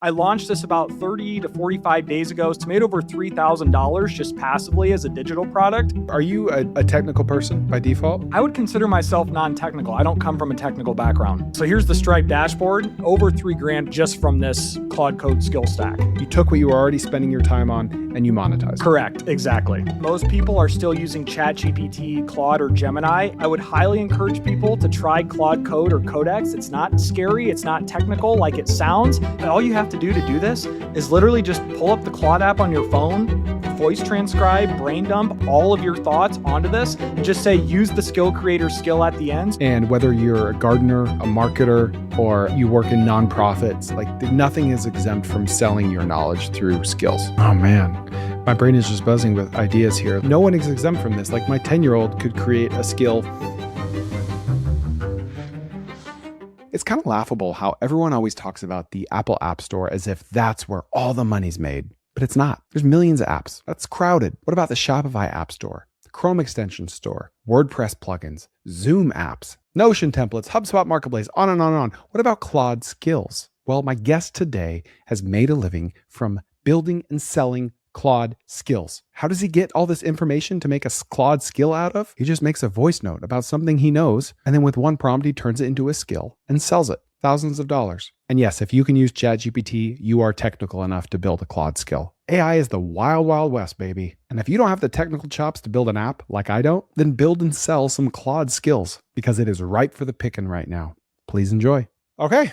I launched this about 30 to 45 days ago. It's made over $3,000 just passively as a digital product. Are you a technical person by default? I would consider myself non-technical. I don't come from a technical background. So here's the Stripe dashboard, over $3,000 just from this Claude Code Skill Stack. You took what you were already spending your time on and you monetized. Correct, exactly. Most people are still using ChatGPT, Claude, or Gemini. I would highly encourage people to try Claude Code or Codex. It's not scary, it's not technical like it sounds. And all you have to do this is literally just pull up the Claude app on your phone, voice transcribe, brain dump all of your thoughts onto this, and just say, use the skill creator skill at the end. And whether you're a gardener, a marketer, or you work in nonprofits, like nothing is exempt from selling your knowledge through skills. Oh man, my brain is just buzzing with ideas here. No one is exempt from this. Like my 10-year-old could create a skill. It's kind of laughable how everyone always talks about the Apple App Store as if that's where all the money's made, but it's not. There's millions of apps. That's crowded. What about the Shopify App Store, the Chrome Extension Store, WordPress plugins, Zoom apps, Notion templates, HubSpot Marketplace, on and on and on. What about Claude Skills? Well, my guest today has made a living from building and selling Claude skills. How does he get all this information to make a Claude skill out of? He just makes a voice note about something he knows, and then with one prompt, he turns it into a skill and sells it. Thousands of dollars. And yes, if you can use ChatGPT, you are technical enough to build a Claude skill. AI is the wild, wild west, baby. And if you don't have the technical chops to build an app like I don't, then build and sell some Claude skills because it is ripe for the picking right now. Please enjoy. Okay,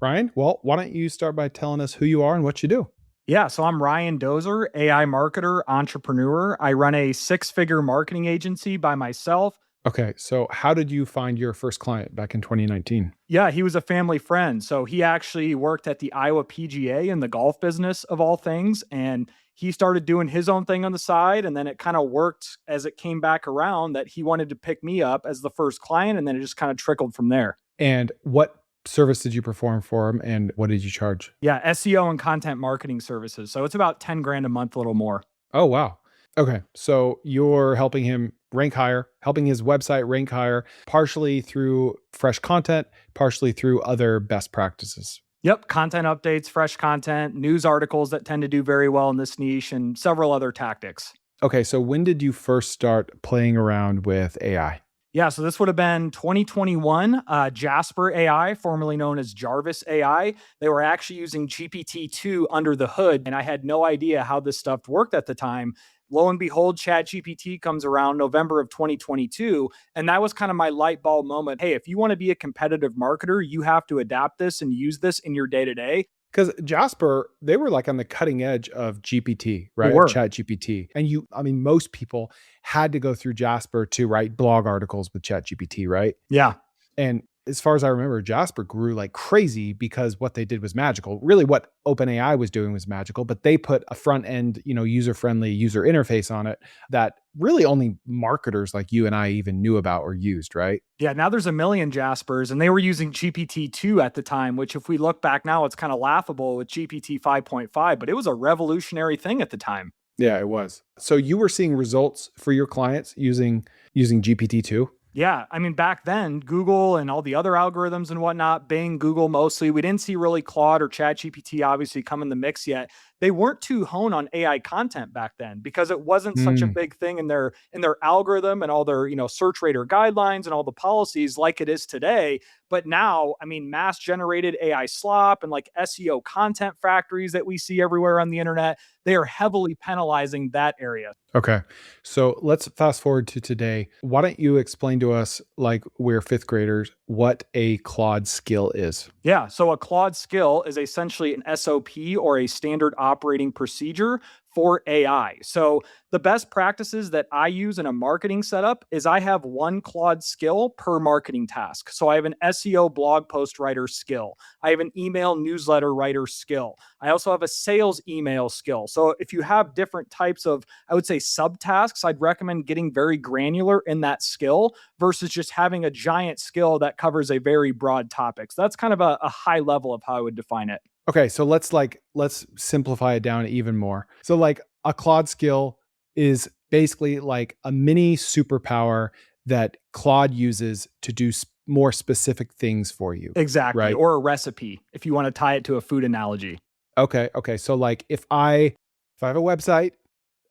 Ryan, well, why don't you start by telling us who you are and what you do? Yeah, so I'm Ryan Dozer, AI marketer, entrepreneur. I run a 6-figure marketing agency by myself. Okay, so how did you find your first client back in 2019? Yeah, he was a family friend. So he actually worked at the Iowa PGA in the golf business of all things. And he started doing his own thing on the side. And then it kind of worked as it came back around that he wanted to pick me up as the first client. And then it just kind of trickled from there. And what service did you perform for him and what did you charge? Yeah, SEO and content marketing services. So it's about $10,000 a month, a little more. Oh, wow. Okay. So you're helping him rank higher, helping his website rank higher, partially through fresh content, partially through other best practices. Yep. Content updates, fresh content, news articles that tend to do very well in this niche, and several other tactics. Okay. So when did you first start playing around with AI? Yeah, so this would have been 2021. Jasper AI, formerly known as Jarvis AI, they were actually using GPT-2 under the hood, and I had no idea how this stuff worked at the time. Lo and behold, ChatGPT comes around November of 2022, and that was kind of my light bulb moment. Hey, if you want to be a competitive marketer, you have to adapt this and use this in your day-to-day. Because Jasper, they were like on the cutting edge of GPT, right? ChatGPT. And most people had to go through Jasper to write blog articles with ChatGPT, right? Yeah. And as far as I remember, Jasper grew like crazy because what they did was magical. Really what OpenAI was doing was magical, but they put a front end, user-friendly user interface on it that really only marketers like you and I even knew about or used, right? Yeah, now there's a million Jaspers, and they were using GPT-2 at the time, which if we look back now, it's kind of laughable with GPT 5.5, but it was a revolutionary thing at the time. Yeah, it was. So you were seeing results for your clients using GPT-2? Yeah, I mean, back then, Google and all the other algorithms and whatnot, Bing, Google mostly, we didn't see really Claude or ChatGPT obviously come in the mix yet. They weren't too honed on AI content back then because it wasn't such a big thing in their algorithm and all their, search rater guidelines and all the policies like it is today. But now, I mean, mass generated AI slop and like SEO content factories that we see everywhere on the internet, they are heavily penalizing that area. Okay. So let's fast forward to today. Why don't you explain to us, like we're fifth graders, what a Claude skill is? Yeah. So a Claude skill is essentially an SOP or a standard operating procedure for AI. So the best practices that I use in a marketing setup is I have one Claude skill per marketing task. So I have an SEO blog post writer skill. I have an email newsletter writer skill. I also have a sales email skill. So if you have different types of, I would say, subtasks, I'd recommend getting very granular in that skill versus just having a giant skill that covers a very broad topic. So that's kind of a high level of how I would define it. Okay, so let's simplify it down even more. So like a Claude skill is basically like a mini superpower that Claude uses to do more specific things for you. Exactly. Right? Or a recipe, if you want to tie it to a food analogy. Okay. So like if I have a website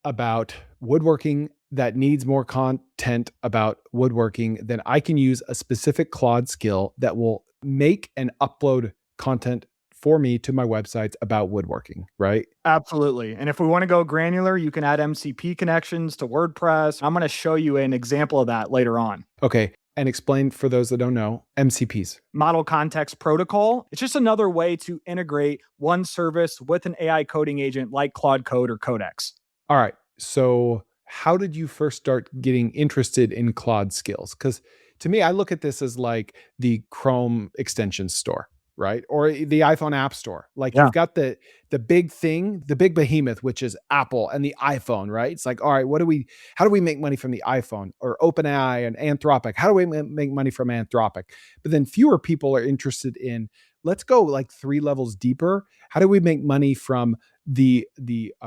about woodworking that needs more content about woodworking, then I can use a specific Claude skill that will make and upload content for me to my websites about woodworking, right? Absolutely. And if we want to go granular, you can add MCP connections to WordPress. I'm going to show you an example of that later on. Okay. And explain for those that don't know, MCPs. Model Context Protocol. It's just another way to integrate one service with an AI coding agent like Claude Code or Codex. All right. So how did you first start getting interested in Claude skills? Because to me, I look at this as like the Chrome extension store, right? Or the iPhone app store. Like you've got the big thing, the big behemoth, which is Apple and the iPhone, right? It's like, all right, how do we make money from the iPhone or OpenAI and Anthropic? How do we make money from Anthropic? But then fewer people are interested in, let's go like 3 levels deeper. How do we make money from the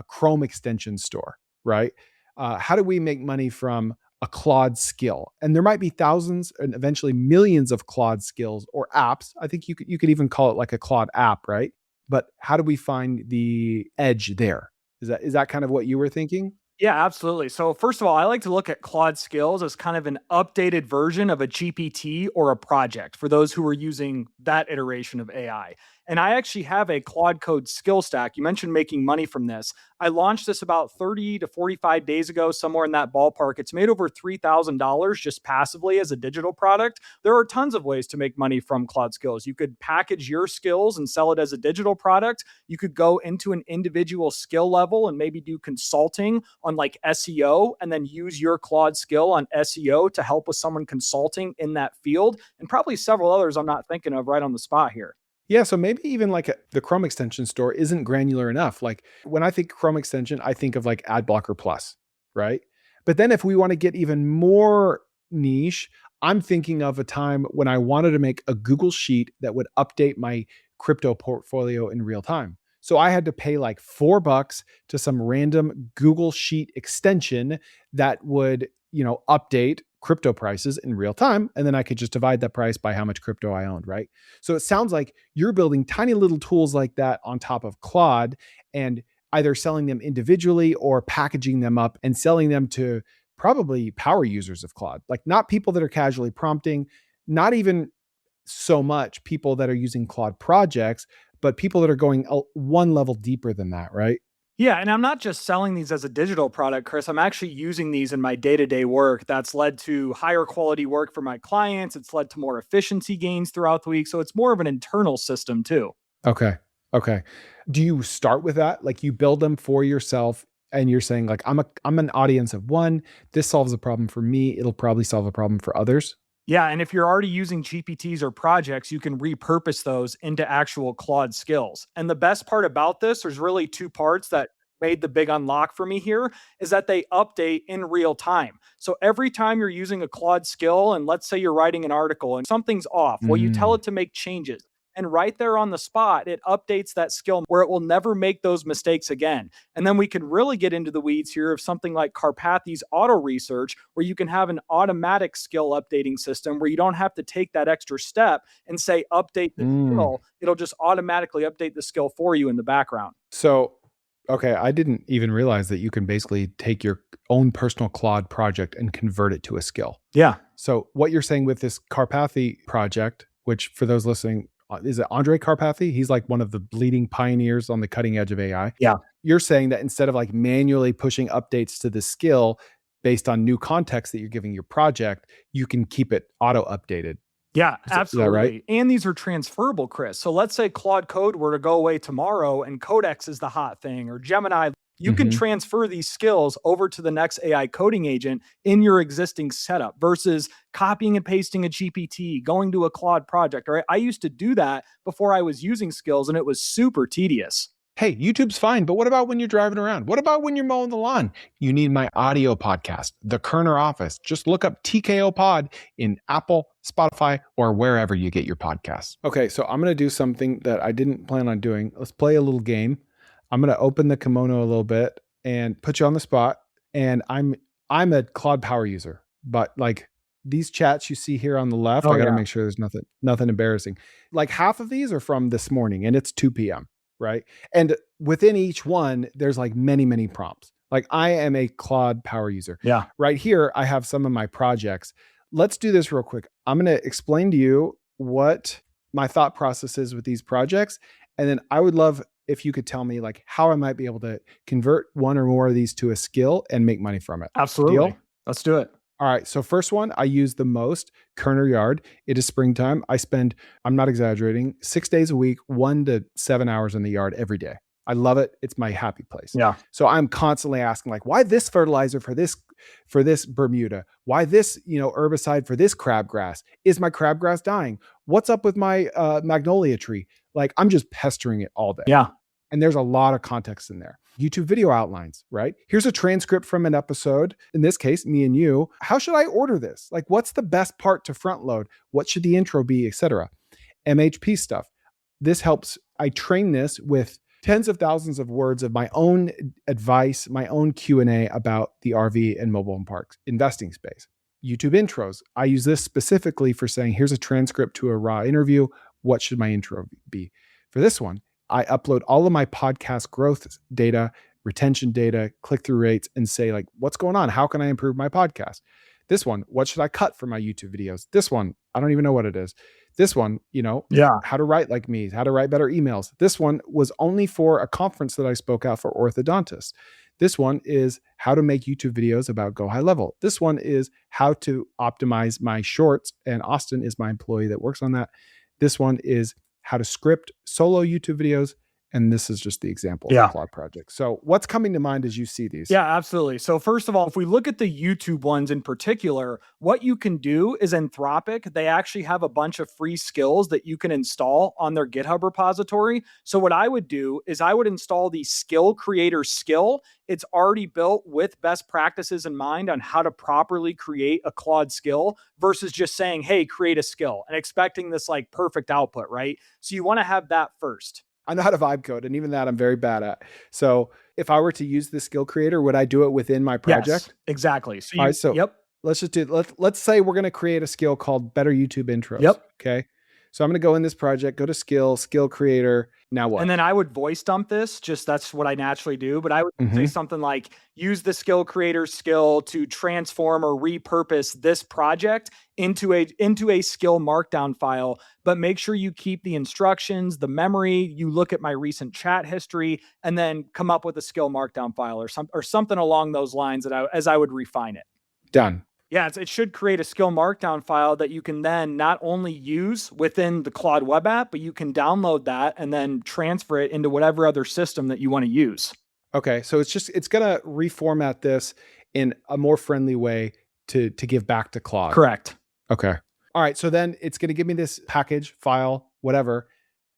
Chrome extension store, right? How do we make money from a Claude skill? And there might be thousands and eventually millions of Claude skills or apps. I think you could even call it like a Claude app, right? But how do we find the edge there? Is that kind of what you were thinking? Yeah, absolutely. So first of all, I like to look at Claude Skills as kind of an updated version of a GPT or a project for those who are using that iteration of AI. And I actually have a Claude Code Skill Stack. You mentioned making money from this. I launched this about 30 to 45 days ago, somewhere in that ballpark. It's made over $3,000 just passively as a digital product. There are tons of ways to make money from Claude Skills. You could package your skills and sell it as a digital product. You could go into an individual skill level and maybe do consulting on like SEO and then use your Claude skill on SEO to help with someone consulting in that field, and probably several others I'm not thinking of right on the spot here. Yeah, so maybe even like the Chrome extension store isn't granular enough. Like when I think Chrome extension, I think of like Ad Blocker Plus, right? But then if we want to get even more niche, I'm thinking of a time when I wanted to make a Google Sheet that would update my crypto portfolio in real time. So I had to pay like $4 to some random Google Sheet extension that would, update crypto prices in real time. And then I could just divide that price by how much crypto I owned, right? So it sounds like you're building tiny little tools like that on top of Claude and either selling them individually or packaging them up and selling them to probably power users of Claude, like not people that are casually prompting, not even so much people that are using Claude projects, but people that are going one level deeper than that, right? Yeah, and I'm not just selling these as a digital product, Chris. I'm actually using these in my day-to-day work. That's led to higher quality work for my clients. It's led to more efficiency gains throughout the week. So it's more of an internal system too. Okay. Do you start with that? Like you build them for yourself and you're saying like, I'm an audience of one. This solves a problem for me. It'll probably solve a problem for others. Yeah, and if you're already using GPTs or projects, you can repurpose those into actual Claude skills. And the best part about this, there's really two parts that made the big unlock for me here, is that they update in real time. So every time you're using a Claude skill, and let's say you're writing an article and something's off, well, you tell it to make changes. And right there on the spot, it updates that skill where it will never make those mistakes again. And then we can really get into the weeds here of something like Karpathy's auto research, where you can have an automatic skill updating system where you don't have to take that extra step and say, update the skill. It'll just automatically update the skill for you in the background. So, okay, I didn't even realize that you can basically take your own personal Claude project and convert it to a skill. Yeah. So what you're saying with this Karpathy project, which for those listening, is it Andre Karpathy? He's like one of the leading pioneers on the cutting edge of AI. Yeah. You're saying that instead of like manually pushing updates to the skill based on new context that you're giving your project, you can keep it auto updated. Yeah, absolutely. Is that right? And these are transferable, Chris. So let's say Claude Code were to go away tomorrow and Codex is the hot thing, or Gemini. You can transfer these skills over to the next AI coding agent in your existing setup versus copying and pasting a GPT, going to a Claude project. Right? I used to do that before I was using skills, and it was super tedious. Hey, YouTube's fine, but what about when you're driving around? What about when you're mowing the lawn? You need my audio podcast, The Koerner Office. Just look up TKO Pod in Apple, Spotify, or wherever you get your podcasts. Okay, so I'm going to do something that I didn't plan on doing. Let's play a little game. I'm going to open the kimono a little bit and put you on the spot. And I'm a Claude power user, but like these chats you see here on the left, Oh, I got to yeah. make sure there's nothing embarrassing. Like half of these are from this morning and it's 2 p.m. Right. And within each one, there's like many, many prompts. Like I am a Claude power user. Yeah. Right here, I have some of my projects. Let's do this real quick. I'm going to explain to you what my thought process is with these projects. And then I would love if you could tell me like how I might be able to convert one or more of these to a skill and make money from it. Absolutely. Deal? Let's do it. All right. So first one I use the most, Koerner yard. It is springtime. I spend, I'm not exaggerating, 6 days a week, 1 to 7 hours in the yard every day. I love it. It's my happy place. Yeah. So I'm constantly asking like, why this fertilizer for this Bermuda? Why this, herbicide for this crabgrass? Is my crabgrass dying? What's up with my magnolia tree? Like I'm just pestering it all day. Yeah. And there's a lot of context in there. YouTube video outlines, right? Here's a transcript from an episode. In this case, me and you. How should I order this? Like, what's the best part to front load? What should the intro be, etc.? MHP stuff. This helps. I train this with tens of thousands of words of my own advice, my own Q&A about the RV and mobile home parks investing space. YouTube intros. I use this specifically for saying, here's a transcript to a raw interview. What should my intro be? For this one, I upload all of my podcast growth data, retention data, click-through rates, and say like, what's going on? How can I improve my podcast? This one, what should I cut from my YouTube videos? This one, I don't even know what it is. This one, how to write like me, how to write better emails. This one was only for a conference that I spoke at for orthodontists. This one is how to make YouTube videos about Go High Level. This one is how to optimize my shorts, and Austin is my employee that works on that. This one is how to script solo YouTube videos. And this is just the example of the Claude project. So what's coming to mind as you see these? Yeah, absolutely. So first of all, if we look at the YouTube ones in particular, what you can do is Anthropic, they actually have a bunch of free skills that you can install on their GitHub repository. So what I would do is I would install the skill creator skill. It's already built with best practices in mind on how to properly create a Claude skill versus just saying, hey, create a skill and expecting this like perfect output, right? So you want to have that first. I know how to vibe code, and even that I'm very bad at. So if I were to use the skill creator, would I do it within my project? Yes, exactly. So all right, so yep. Let's just let's say we're going to create a skill called better YouTube intros. Yep. Okay. So I'm going to go in this project, go to skill creator. Now what? And then I would voice dump this, just that's what I naturally do. But I would say something like, use the skill creator skill to transform or repurpose this project into a skill markdown file. But make sure you keep the instructions, the memory, you look at my recent chat history, and then come up with a skill markdown file or something along those lines as I would refine it. Done. Yeah, it should create a skill markdown file that you can then not only use within the Claude web app, but you can download that and then transfer it into whatever other system that you want to use. Okay, so it's going to reformat this in a more friendly way to give back to Claude. Correct. Okay. All right, so then it's going to give me this package, file, whatever.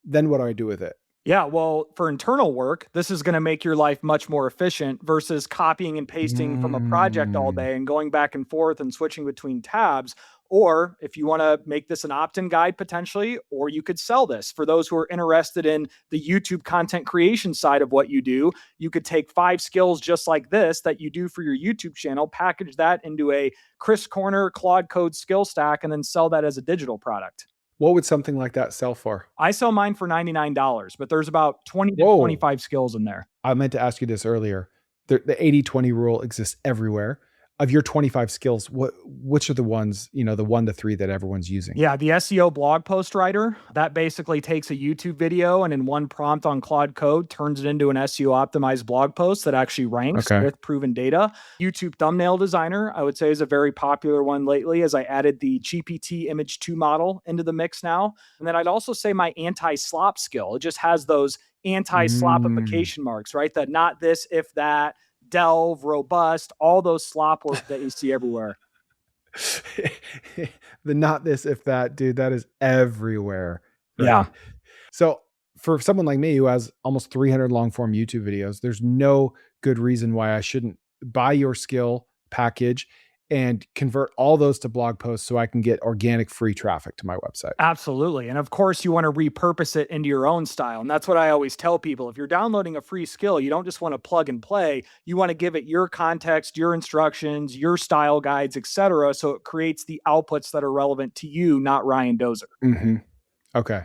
Then what do I do with it? Yeah, well, for internal work, this is going to make your life much more efficient versus copying and pasting from a project all day and going back and forth and switching between tabs. Or if you want to make this an opt-in guide potentially, or you could sell this for those who are interested in the YouTube content creation side of what you do. You could take 5 skills just like this that you do for your YouTube channel, package that into a Koerner Claude Code Skill Stack, and then sell that as a digital product. What would something like that sell for? I sell mine for $99, but there's about 20 to 25 skills in there. I meant to ask you this earlier. The 80-20 rule exists everywhere. Of your 25 skills, which are the ones, the 1 to 3 that everyone's using? Yeah, the SEO blog post writer, that basically takes a YouTube video and in one prompt on Claude Code turns it into an SEO optimized blog post that actually ranks with proven data. YouTube thumbnail designer, I would say, is a very popular one lately as I added the GPT Image 2 model into the mix now. And then I'd also say my anti-slop skill. It just has those anti-slopification marks, right? That not this, if that, delve, robust, all those slop words that you see everywhere. The not this, if that, dude, that is everywhere. Right? Yeah. So for someone like me who has almost 300 long form YouTube videos, there's no good reason why I shouldn't buy your skill package and convert all those to blog posts so I can get organic free traffic to my website. Absolutely. And of course, you want to repurpose it into your own style. And that's what I always tell people. If you're downloading a free skill, you don't just want to plug and play. You want to give it your context, your instructions, your style guides, etc. So it creates the outputs that are relevant to you, not Ryan Dozer. Mm-hmm. Okay.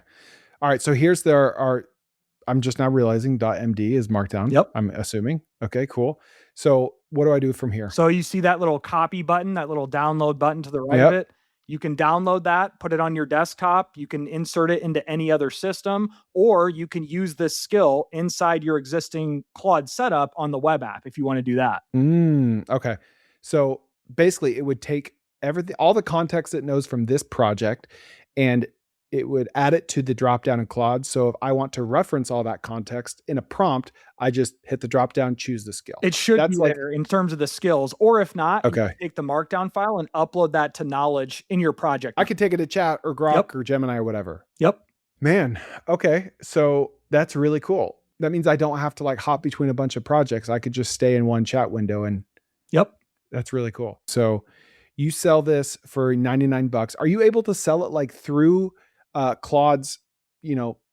All right. So here's I'm just now realizing .md is Markdown. Yep. I'm assuming. Okay, cool. So what do I do from here? So you see that little copy button, that little download button to the right of it? You can download that, put it on your desktop. You can insert it into any other system, or you can use this skill inside your existing Claude setup on the web app if you want to do that. Okay. So basically it would take everything, all the context it knows from this project, and it would add it to the dropdown in Claude. So if I want to reference all that context in a prompt, I just hit the dropdown, choose the skill. It should be there in terms of the skills, or if not, you can take the Markdown file and upload that to Knowledge in your project. I could take it to Chat or Grok or Gemini or whatever. Yep. Man. Okay. So that's really cool. That means I don't have to like hop between a bunch of projects. I could just stay in one chat window and that's really cool. So you sell this for $99. Are you able to sell it like through Claude's,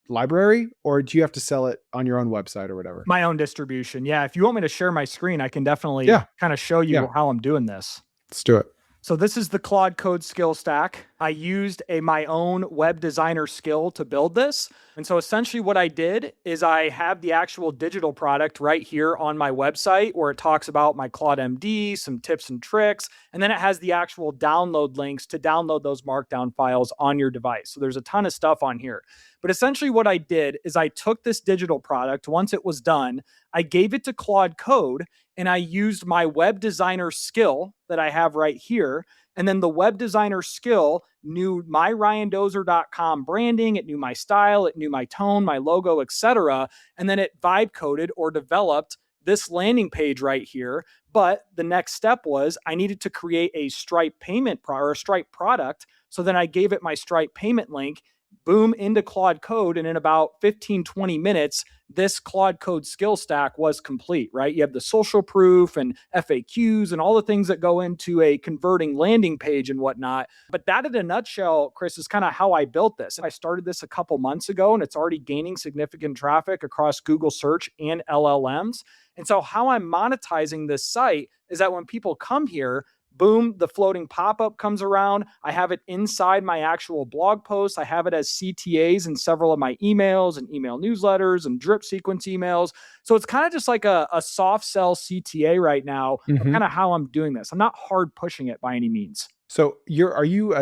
library, or do you have to sell it on your own website or whatever? My own distribution. Yeah. If you want me to share my screen, I can definitely kind of show you how I'm doing this. Let's do it. So this is the Claude Code Skill Stack. I used my own web designer skill to build this. And so essentially what I did is I have the actual digital product right here on my website where it talks about my Claude MD, some tips and tricks, and then it has the actual download links to download those Markdown files on your device. So there's a ton of stuff on here. But essentially what I did is I took this digital product, once it was done, I gave it to Claude Code, and I used my web designer skill that I have right here. And then the web designer skill knew my RyanDozer.com branding. It knew my style. It knew my tone, my logo, etc. And then it vibe coded or developed this landing page right here. But the next step was I needed to create a Stripe payment or a Stripe product. So then I gave it my Stripe payment link, boom, into Claude Code. And in about 15, 20 minutes, this Claude Code skill stack was complete, right? You have the social proof and FAQs and all the things that go into a converting landing page and whatnot. But that in a nutshell, Chris, is kind of how I built this. I started this a couple months ago, and it's already gaining significant traffic across Google search and LLMs. And so how I'm monetizing this site is that when people come here, boom, the floating pop-up comes around. I have it inside my actual blog post. I have it as CTAs in several of my emails and email newsletters and drip sequence emails. So it's kind of just like a soft sell CTA right now, kind of how I'm doing this. I'm not hard pushing it by any means. So are you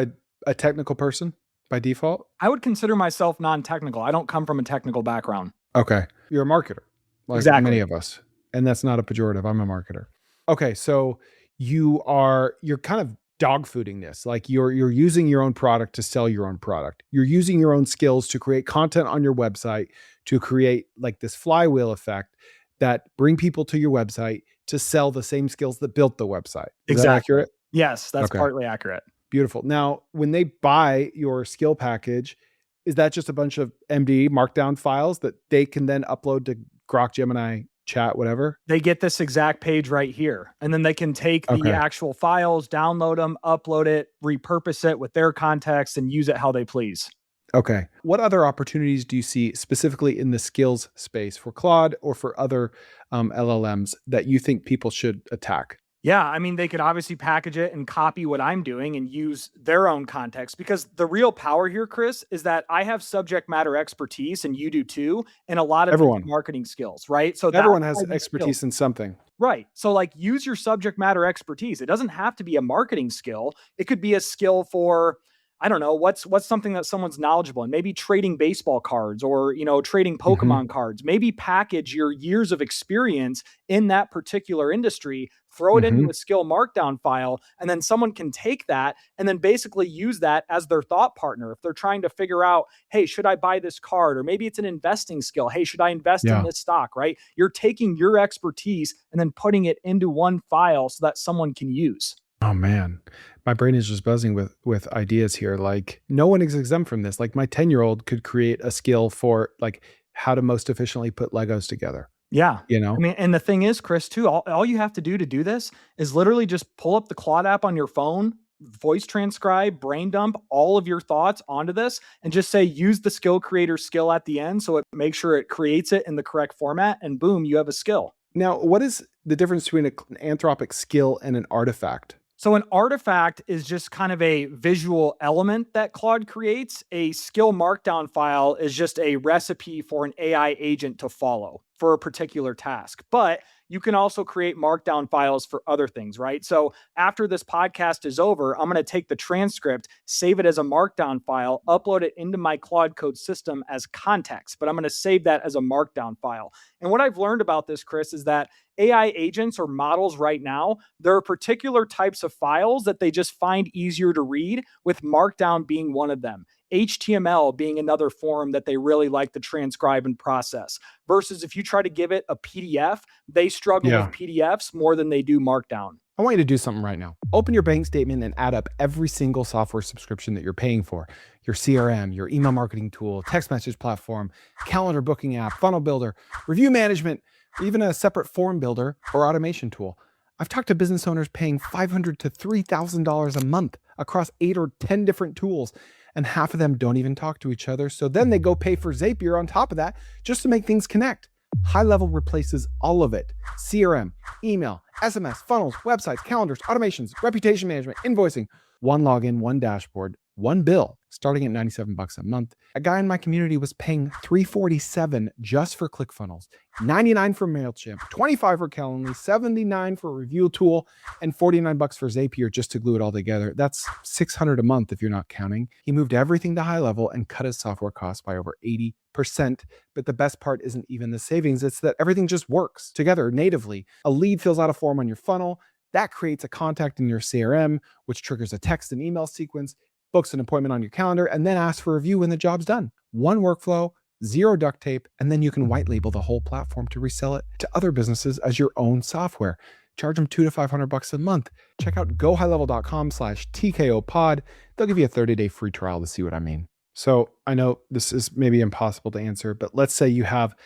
a technical person by default? I would consider myself non-technical. I don't come from a technical background. Okay. You're a marketer, like many of us. And that's not a pejorative. I'm a marketer. Okay. So you're kind of dog fooding this. Like you're using your own product to sell your own product. You're using your own skills to create content on your website to create like this flywheel effect that bring people to your website to sell the same skills that built the website. Is that accurate? Yes, that's partly accurate. Beautiful. Now, when they buy your skill package, is that just a bunch of MD Markdown files that they can then upload to Grok, Gemini, Chat, whatever? They get this exact page right here. And then they can take the actual files, download them, upload it, repurpose it with their context, and use it how they please. Okay. What other opportunities do you see specifically in the skills space for Claude or for other LLMs that you think people should attack? Yeah, I mean, they could obviously package it and copy what I'm doing and use their own context, because the real power here, Chris, is that I have subject matter expertise, and you do too, and a lot of marketing skills, right? So everyone has expertise in something. Right. So like use your subject matter expertise. It doesn't have to be a marketing skill. It could be a skill for, I don't know, what's something that someone's knowledgeable in, maybe trading baseball cards or, trading Pokemon cards. Maybe package your years of experience in that particular industry, throw it into a skill Markdown file, and then someone can take that and then basically use that as their thought partner. If they're trying to figure out, hey, should I buy this card? Or maybe it's an investing skill. Hey, should I invest in this stock, right? You're taking your expertise and then putting it into one file so that someone can use. Oh man, my brain is just buzzing with ideas here. Like no one is exempt from this. Like my 10-year-old could create a skill for like how to most efficiently put Legos together, Yeah. you I know? mean, and the thing is, Chris, too, all you have to do this is literally just pull up the Claude app on your phone, voice transcribe, brain dump all of your thoughts onto this, and just say, use the skill creator skill at the end. So it makes sure it creates it in the correct format, and boom, you have a skill. Now, what is the difference between an Anthropic skill and an artifact? So an artifact is just kind of a visual element that Claude creates. A skill markdown file is just a recipe for an AI agent to follow for a particular task. But you can also create markdown files for other things, right? So after this podcast is over, I'm going to take the transcript, save it as a markdown file, upload it into my Claude Code system as context, but I'm going to save that as a markdown file. And what I've learned about this, Chris, is that AI agents or models right now, there are particular types of files that they just find easier to read, with markdown being one of them. HTML being another form that they really like to transcribe and process. Versus if you try to give it a PDF, they struggle with PDFs more than they do markdown. I want you to do something right now. Open your bank statement and add up every single software subscription that you're paying for. Your CRM, your email marketing tool, text message platform, calendar booking app, funnel builder, review management, or even a separate form builder or automation tool. I've talked to business owners paying $500 to $3,000 a month across 8 or 10 different tools, and half of them don't even talk to each other. So then they go pay for Zapier on top of that just to make things connect. High Level replaces all of it. CRM, email, SMS, funnels, websites, calendars, automations, reputation management, invoicing. One login, one dashboard, one bill, starting at $97 a month. A guy in my community was paying $347 just for ClickFunnels, $99 for MailChimp, $25 for Calendly, $79 for a review tool, and $49 for Zapier just to glue it all together. That's $600 a month if you're not counting. He moved everything to High Level and cut his software costs by over 80%. But the best part isn't even the savings. It's that everything just works together natively. A lead fills out a form on your funnel. That creates a contact in your CRM, which triggers a text and email sequence, books an appointment on your calendar, and then asks for a review when the job's done. One workflow, zero duct tape, and then you can white label the whole platform to resell it to other businesses as your own software. Charge them $200 to $500 a month. Check out gohighlevel.com/TKOpod. They'll give you a 30-day free trial to see what I mean. So I know this is maybe impossible to answer, but let's say you have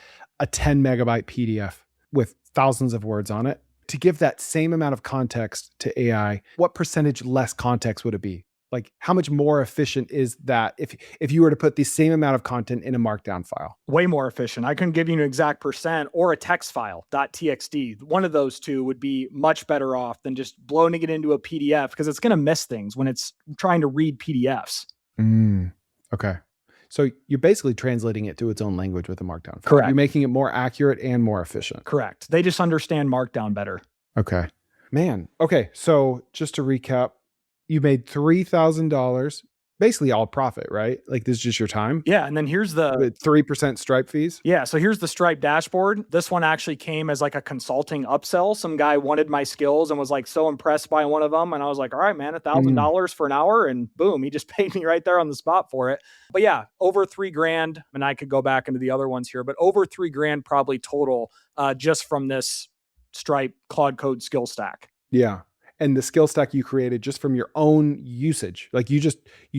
a 10 megabyte PDF with thousands of words on it. To give that same amount of context to AI, what percentage less context would it be? Like, how much more efficient is that if you were to put the same amount of content in a markdown file? Way more efficient. I couldn't give you an exact percent, or a text file, .txt. One of those two would be much better off than just bloating it into a PDF, because it's going to miss things when it's trying to read PDFs. Okay. So you're basically translating it to its own language with a markdown file. Correct. You're making it more accurate and more efficient. Correct. They just understand markdown better. Okay. Man. Okay. So just to recap, you made $3,000, basically all profit, right? Like, this is just your time? Yeah. And then here's the With 3% Stripe fees? Yeah. So here's the Stripe dashboard. This one actually came as like a consulting upsell. Some guy wanted my skills and was like so impressed by one of them. And I was like, all right, man, $1,000 for an hour. And boom, he just paid me right there on the spot for it. But yeah, over $3,000. And I could go back into the other ones here, but over $3,000 probably total just from this Stripe Claude Code Skill Stack. Yeah. And the skill stack you created just from your own usage. Like, you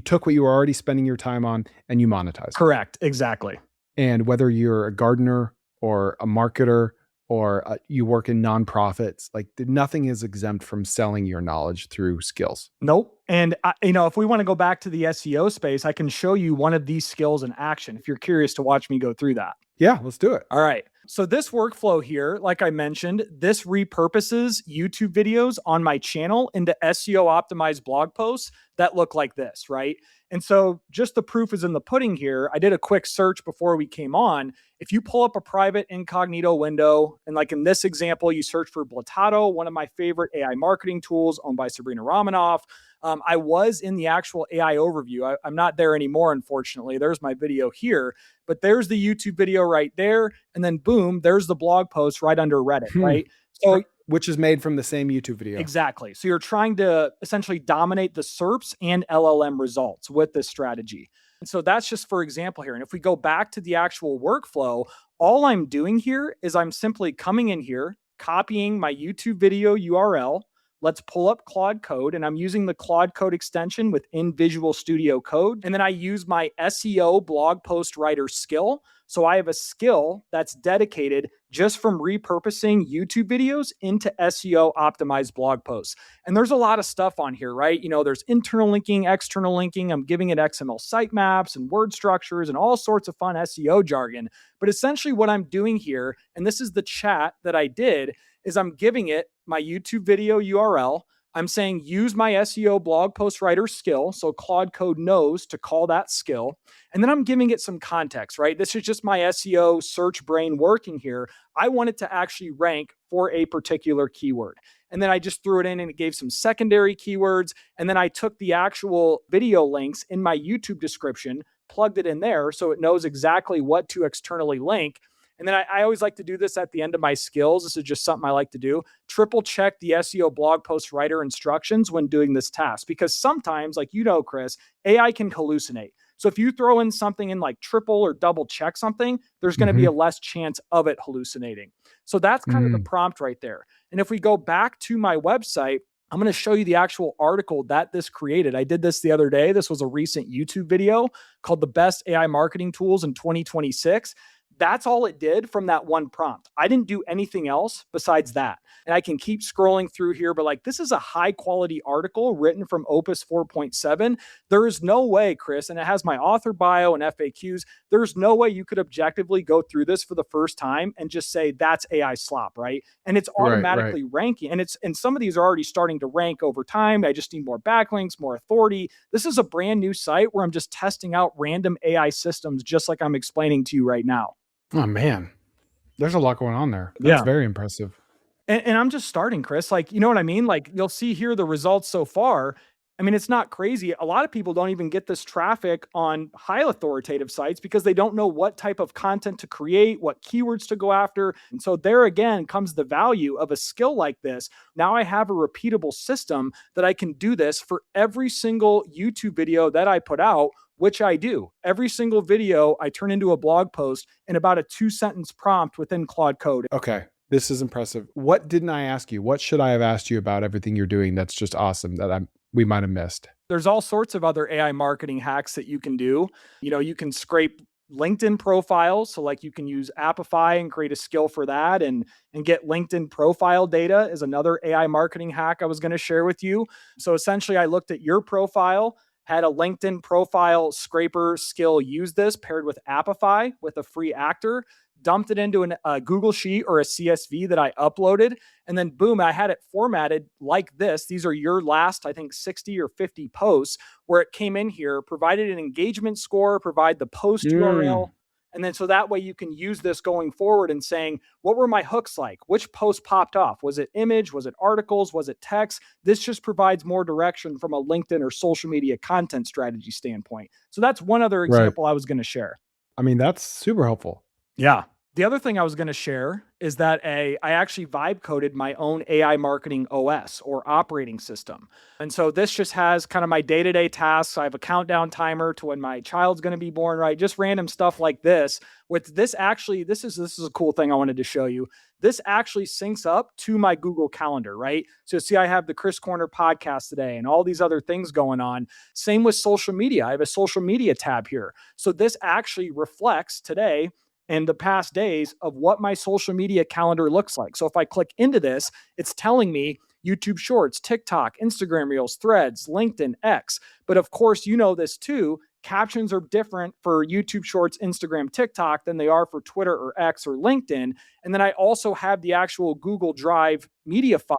took what you were already spending your time on and you monetized. Correct. Exactly. And whether you're a gardener or a marketer or you work in nonprofits, like, nothing is exempt from selling your knowledge through skills. Nope. And if we want to go back to the SEO space, I can show you one of these skills in action if you're curious to watch me go through that. Yeah, let's do it. All right. So this workflow here, like I mentioned, this repurposes YouTube videos on my channel into SEO optimized blog posts that look like this, right? And so just the proof is in the pudding here. I did a quick search before we came on. If you pull up a private incognito window, and like in this example, you search for Blatato, one of my favorite AI marketing tools owned by Sabrina Romanoff. I was in the actual AI overview. I'm not there anymore, unfortunately. There's my video here, but there's the YouTube video right there. And then boom, there's the blog post right under Reddit, right? So, which is made from the same YouTube video. Exactly. So you're trying to essentially dominate the SERPs and LLM results with this strategy. And so that's just for example here. And if we go back to the actual workflow, all I'm doing here is I'm simply coming in here, copying my YouTube video URL. Let's pull up Claude Code, and I'm using the Claude Code extension within Visual Studio Code. And then I use my SEO blog post writer skill. So I have a skill that's dedicated just from repurposing YouTube videos into SEO optimized blog posts. And there's a lot of stuff on here, right? There's internal linking, external linking. I'm giving it XML sitemaps and word structures and all sorts of fun SEO jargon. But essentially what I'm doing here, and this is the chat that I did, is I'm giving it my YouTube video URL. I'm saying use my SEO blog post writer skill. So Claude Code knows to call that skill. And then I'm giving it some context, right? This is just my SEO search brain working here. I want it to actually rank for a particular keyword. And then I just threw it in and it gave some secondary keywords. And then I took the actual video links in my YouTube description, plugged it in there so it knows exactly what to externally link. And then I always like to do this at the end of my skills. This is just something I like to do. Triple check the SEO blog post writer instructions when doing this task, because sometimes, like Chris, AI can hallucinate. So if you throw in something in like triple or double check something, there's going to be a less chance of it hallucinating. So that's kind of the prompt right there. And if we go back to my website, I'm going to show you the actual article that this created. I did this the other day. This was a recent YouTube video called The Best AI Marketing Tools in 2026. That's all it did from that one prompt. I didn't do anything else besides that. And I can keep scrolling through here, but like this is a high quality article written from Opus 4.7. There is no way, Chris, and it has my author bio and FAQs. There's no way you could objectively go through this for the first time and just say that's AI slop, right? And it's automatically ranking. And some of these are already starting to rank over time. I just need more backlinks, more authority. This is a brand new site where I'm just testing out random AI systems, just like I'm explaining to you right now. Oh, man. There's a lot going on there. That's very impressive. And I'm just starting, Chris. Like, you know what I mean? Like, you'll see here the results so far. I mean, it's not crazy. A lot of people don't even get this traffic on high authoritative sites because they don't know what type of content to create, what keywords to go after. And so there again comes the value of a skill like this. Now I have a repeatable system that I can do this for every single YouTube video that I put out, which I do. Every single video I turn into a blog post in about a 2-sentence prompt within Claude Code. Okay. This is impressive. What didn't I ask you? What should I have asked you about everything you're doing that's just awesome that we might have missed? There's all sorts of other AI marketing hacks that you can do. You can scrape LinkedIn profiles. So like you can use Appify and create a skill for that and get LinkedIn profile data is another AI marketing hack I was going to share with you. So essentially I looked at your profile, had a LinkedIn profile scraper skill, use this paired with Appify with a free actor, dumped it into a Google Sheet or a CSV that I uploaded. And then boom, I had it formatted like this. These are your last, I think, 60 or 50 posts where it came in here, provided an engagement score, provide the post URL. And then so that way you can use this going forward and saying, what were my hooks like? Which post popped off? Was it image? Was it articles? Was it text? This just provides more direction from a LinkedIn or social media content strategy standpoint. So that's one other example I was going to share. I mean, that's super helpful. Yeah. The other thing I was going to share is that I actually vibe coded my own AI marketing OS or operating system. And so this just has kind of my day-to-day tasks. I have a countdown timer to when my child's going to be born, right? Just random stuff like this. With this actually, this is a cool thing I wanted to show you. This actually syncs up to my Google Calendar, right? So see, I have the Chris Koerner podcast today and all these other things going on. Same with social media. I have a social media tab here. So this actually reflects today and the past days of what my social media calendar looks like. So if I click into this, it's telling me YouTube Shorts, TikTok, Instagram Reels, Threads, LinkedIn, X. But of course, you know this too. Captions are different for YouTube Shorts, Instagram, TikTok than they are for Twitter or X or LinkedIn. And then I also have the actual Google Drive media file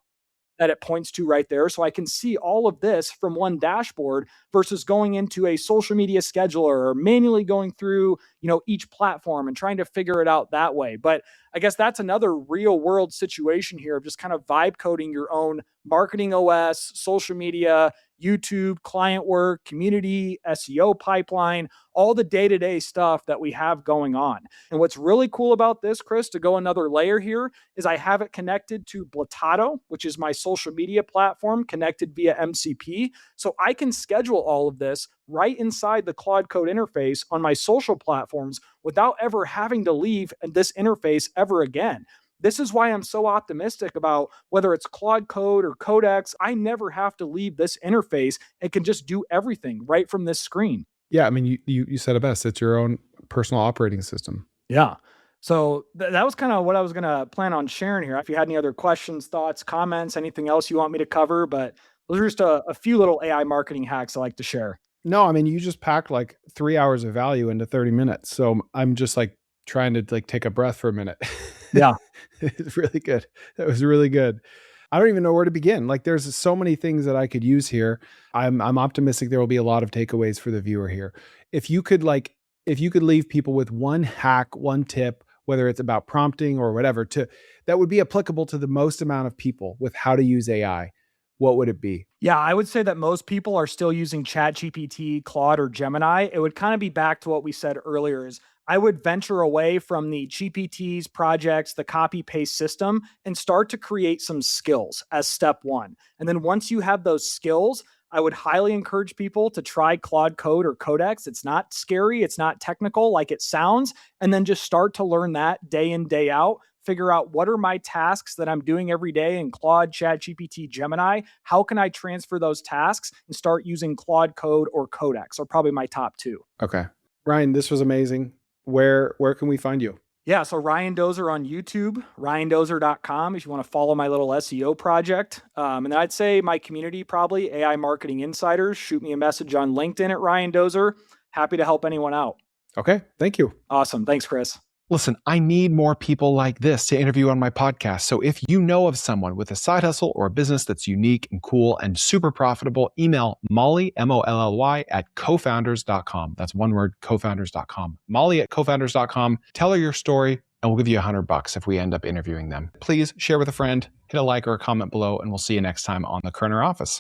that it points to right there. So I can see all of this from one dashboard versus going into a social media scheduler or manually going through, each platform and trying to figure it out that way. But I guess that's another real world situation here of just kind of vibe coding your own marketing OS, social media, YouTube, client work, community, SEO pipeline, all the day-to-day stuff that we have going on. And what's really cool about this, Chris, to go another layer here, is I have it connected to Blatato, which is my social media platform connected via MCP. So I can schedule all of this right inside the Claude Code interface on my social platforms without ever having to leave this interface ever again. This is why I'm so optimistic about whether it's Claude Code or Codex. I never have to leave this interface and can just do everything right from this screen. Yeah, I mean, you said it best. It's your own personal operating system. Yeah. So that was kind of what I was going to plan on sharing here. If you had any other questions, thoughts, comments, anything else you want me to cover, but those are just a few little AI marketing hacks I like to share. No, I mean, you just packed like 3 hours of value into 30 minutes. So I'm just like trying to like take a breath for a minute. Yeah. It's really good. That was really good. I don't even know where to begin. Like there's so many things that I could use here. I'm optimistic there will be a lot of takeaways for the viewer here. If you could like, if you could leave people with one hack, one tip, whether it's about prompting or whatever, to that would be applicable to the most amount of people with how to use AI, what would it be? Yeah, I would say that most people are still using ChatGPT, Claude, or Gemini. It would kind of be back to what we said earlier is I would venture away from the GPTs, projects, the copy paste system, and start to create some skills as step one. And then once you have those skills, I would highly encourage people to try Claude Code or Codex. It's not scary, it's not technical like it sounds. And then just start to learn that day in, day out. Figure out what are my tasks that I'm doing every day in Claude, ChatGPT, Gemini. How can I transfer those tasks and start using Claude Code or Codex are probably my top two. Okay. Ryan, this was amazing. Where can we find you? Yeah, so Ryan Dozer on YouTube, ryandozer.com if you want to follow my little SEO project. And then I'd say my community, probably AI Marketing Insiders. Shoot me a message on LinkedIn at Ryan Dozer. Happy to help anyone out. Okay. Thank you. Awesome. Thanks, Chris. Listen, I need more people like this to interview on my podcast. So if you know of someone with a side hustle or a business that's unique and cool and super profitable, email Molly, Molly, at cofounders.com. That's one word, cofounders.com. Molly at cofounders.com. Tell her your story and we'll give you $100 if we end up interviewing them. Please share with a friend, hit a like or a comment below, and we'll see you next time on the Koerner office.